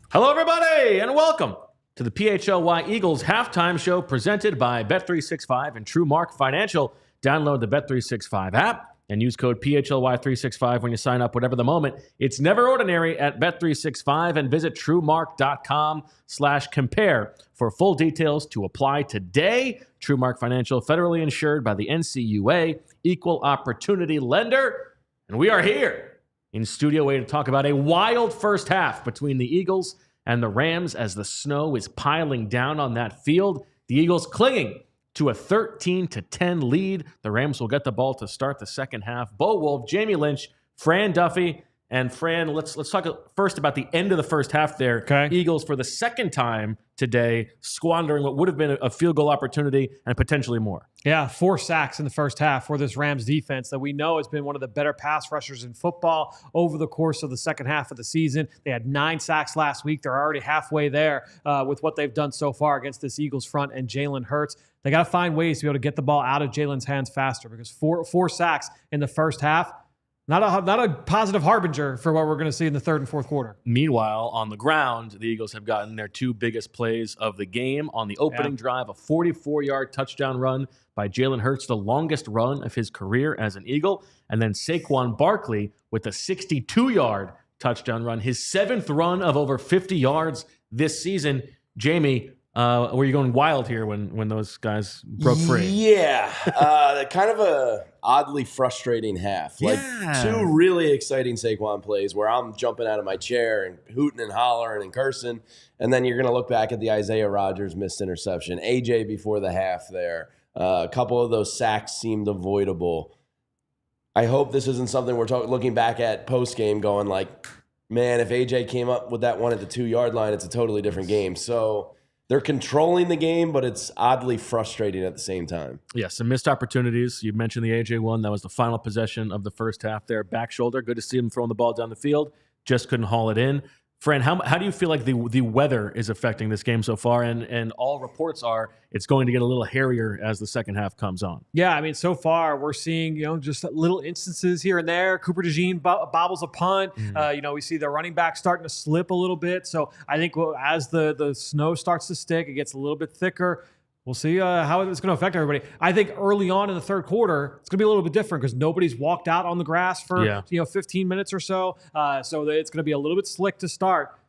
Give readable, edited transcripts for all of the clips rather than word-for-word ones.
Hello, everybody, and welcome to the PHLY Eagles halftime show presented by Bet365 and TrueMark Financial. Download the Bet365 app and use code PHLY365 when you sign up, whatever the moment. It's never ordinary at Bet365 and visit TrueMark.com/compare for full details to apply today. TrueMark Financial, federally insured by the NCUA, equal opportunity lender. And we are here in Studio A to talk about a wild first half between the Eagles and the Rams as the snow is piling down on that field. The Eagles clinging to a 13-10 lead. The Rams will get the ball to start the second half. Bo Wulf, Jamie Lynch, Fran Duffy. And Fran, let's talk first about the end of the first half there. Okay. Eagles, for the second time today, squandering what would have been a field goal opportunity and potentially more. Yeah, 4 sacks in the first half for this Rams defense that we know has been one of the better pass rushers in football over the course of the second half of the season. They had 9 sacks last week. They're already halfway there with what they've done so far against this Eagles front and Jalen Hurts. They got to find ways to be able to get the ball out of Jalen's hands faster because four sacks in the first half, not a positive harbinger for what we're going to see in the third and fourth quarter. Meanwhile, on the ground, the Eagles have gotten their 2 biggest plays of the game. On the opening drive, a 44-yard touchdown run by Jalen Hurts, the longest run of his career as an Eagle. And then Saquon Barkley with a 62-yard touchdown run, his 7th run of over 50 yards this season. Jamie, were you going wild here when those guys broke free? Yeah, kind of a oddly frustrating half. Like 2 really exciting Saquon plays where I'm jumping out of my chair and hooting and hollering and cursing, and then you're going to look back at the Isaiah Rodgers missed interception, AJ before the half there. A couple of those sacks seemed avoidable. I hope this isn't something we're looking back at post-game going like, man, if AJ came up with that one at the 2-yard line, it's a totally different game. So they're controlling the game, but it's oddly frustrating at the same time. Yeah, some missed opportunities. You mentioned the AJ one. That was the final possession of the first half there. Back shoulder. Good to see him throwing the ball down the field. Just couldn't haul it in. Fran, how do you feel like the weather is affecting this game so far? And all reports are it's going to get a little hairier as the second half comes on. Yeah, I mean, so far we're seeing, just little instances here and there. Cooper DeJean bobbles a punt. We see the running back starting to slip a little bit. So I think as the snow starts to stick, it gets a little bit thicker. We'll see how it's going to affect everybody. I think early on in the third quarter, it's going to be a little bit different because nobody's walked out on the grass for 15 minutes or so. So it's going to be a little bit slick to start.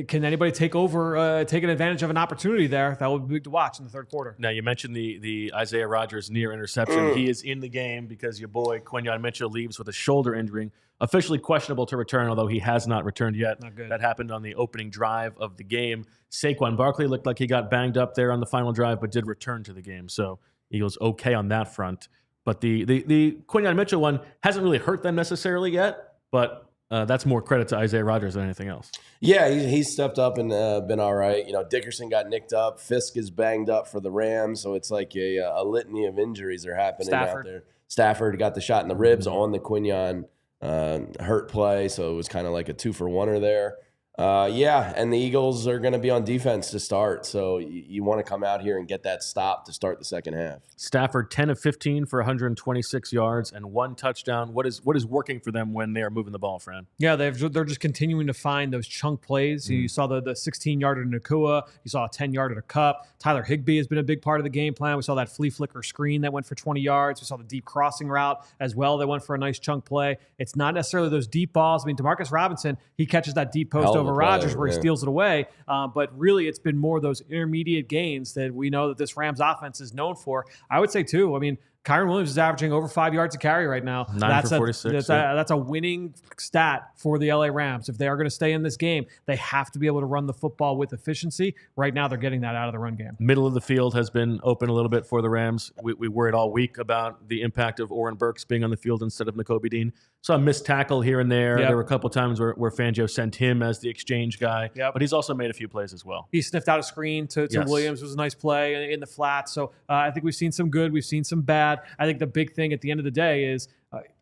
Can anybody take an advantage of an opportunity there? That would be big to watch in the third quarter. Now, you mentioned the Isaiah Rodgers near interception. He is in the game because your boy Quinyon Mitchell leaves with a shoulder injury. Officially questionable to return, although he has not returned yet. Not good. That happened on the opening drive of the game. Saquon Barkley looked like he got banged up there on the final drive, but did return to the game. So Eagles okay on that front. But the Quinyon Mitchell one hasn't really hurt them necessarily yet, but that's more credit to Isaiah Rodgers than anything else. Yeah, he's stepped up and been all right. Dickerson got nicked up. Fisk is banged up for the Rams, so it's like a litany of injuries are happening out there. Stafford got the shot in the ribs on the Quinyon hurt play, so it was kind of like a 2-for-1er there. And the Eagles are going to be on defense to start, so you want to come out here and get that stop to start the second half. Stafford 10 of 15 for 126 yards and 1 touchdown. What is working for them when they are moving the ball, Fran? Yeah, they're just continuing to find those chunk plays. You saw the 16-yarder to Nakua. You saw a 10-yarder to Cup. Tyler Higbee has been a big part of the game plan. We saw that flea flicker screen that went for 20 yards. We saw the deep crossing route as well that went for a nice chunk play. It's not necessarily those deep balls. I mean, Demarcus Robinson, he catches that deep post over Rodgers where he steals it away. But really, it's been more of those intermediate gains that we know that this Rams offense is known for. I would say, too, I mean, Kyren Williams is averaging over 5 yards a carry right now. 9 for 46. That's a winning stat for the LA Rams. If they are going to stay in this game, they have to be able to run the football with efficiency. Right now, they're getting that out of the run game. Middle of the field has been open a little bit for the Rams. We worried all week about the impact of Oren Burks being on the field instead of Nakobe Dean. So a missed tackle here and there. Yep. There were a couple times where Fangio sent him as the exchange guy, but he's also made a few plays as well. He sniffed out a screen to Williams. It was a nice play in the flat. So I think we've seen some good. We've seen some bad. I think the big thing at the end of the day is,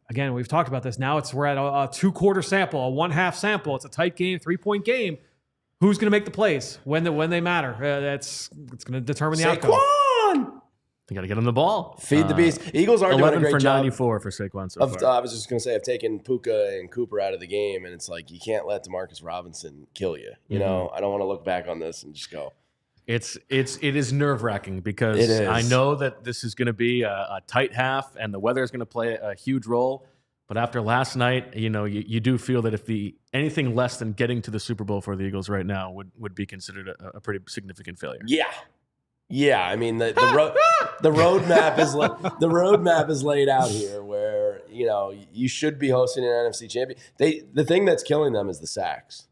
again, we've talked about this. Now we're at a 2-quarter sample, a 1/2 sample. It's a tight game, 3-point game. Who's going to make the plays when they matter? It's going to determine the outcome. Saquon! They got to get him the ball. Feed the beast. Eagles aren't doing a great 11 for job. 94 for Saquon so far. I was just going to say, I've taken Puka and Cooper out of the game, and it's like you can't let Demarcus Robinson kill you. You know, I don't want to look back on this and just go. It is nerve-wracking because I know that this is going to be a tight half and the weather is going to play a huge role. But after last night, you do feel that if anything less than getting to the Super Bowl for the Eagles right now would be considered a pretty significant failure. Yeah. I mean the roadmap is laid out here where you should be hosting an NFC champion. The thing that's killing them is the sacks.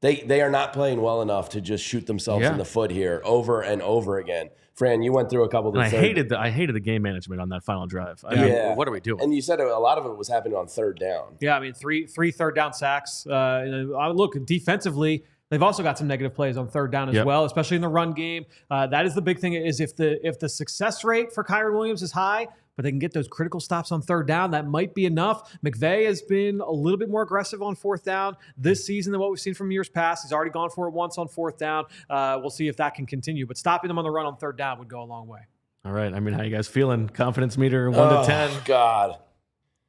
They are not playing well enough to just shoot themselves in the foot here over and over again. Fran, you went through a couple of I hated the game management on that final drive. I mean, what are we doing? And you said a lot of it was happening on third down. Yeah, I mean, three third down sacks. Look, defensively, they've also got some negative plays on third down as well, especially in the run game. That is the big thing, is if the success rate for Kyren Williams is high, but they can get those critical stops on third down, that might be enough. McVay has been a little bit more aggressive on fourth down this season than what we've seen from years past. He's already gone for it once on fourth down. We'll see if that can continue. But stopping them on the run on third down would go a long way. All right. I mean, how you guys feeling? Confidence meter 1 to 10? God.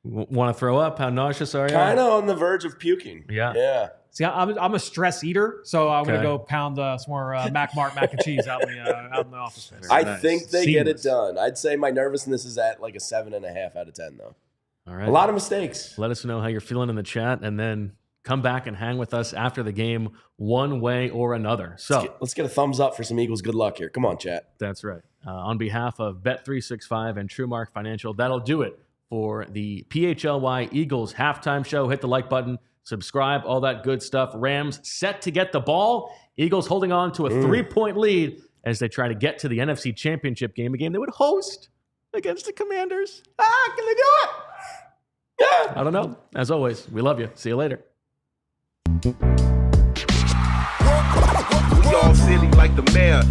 Want to throw up? How nauseous are you? Kind of on the verge of puking. Yeah. See, I'm a stress eater, so I'm going to go pound some more mac and cheese out in the office space. I think they get it done. I'd say my nervousness is at like a 7.5 out of 10, though. All right. A lot of mistakes. Let us know how you're feeling in the chat, and then come back and hang with us after the game one way or another. So let's get a thumbs up for some Eagles. Good luck here. Come on, chat. That's right. On behalf of Bet365 and TrueMark Financial, that'll do it for the PHLY Eagles halftime show. Hit the like button. Subscribe, all that good stuff. Rams set to get the ball. Eagles holding on to a 3-point lead as they try to get to the NFC Championship game, a game they would host against the Commanders. Can they do it? Yeah. I don't know. As always, we love you. See you later. We all silly like the mayor.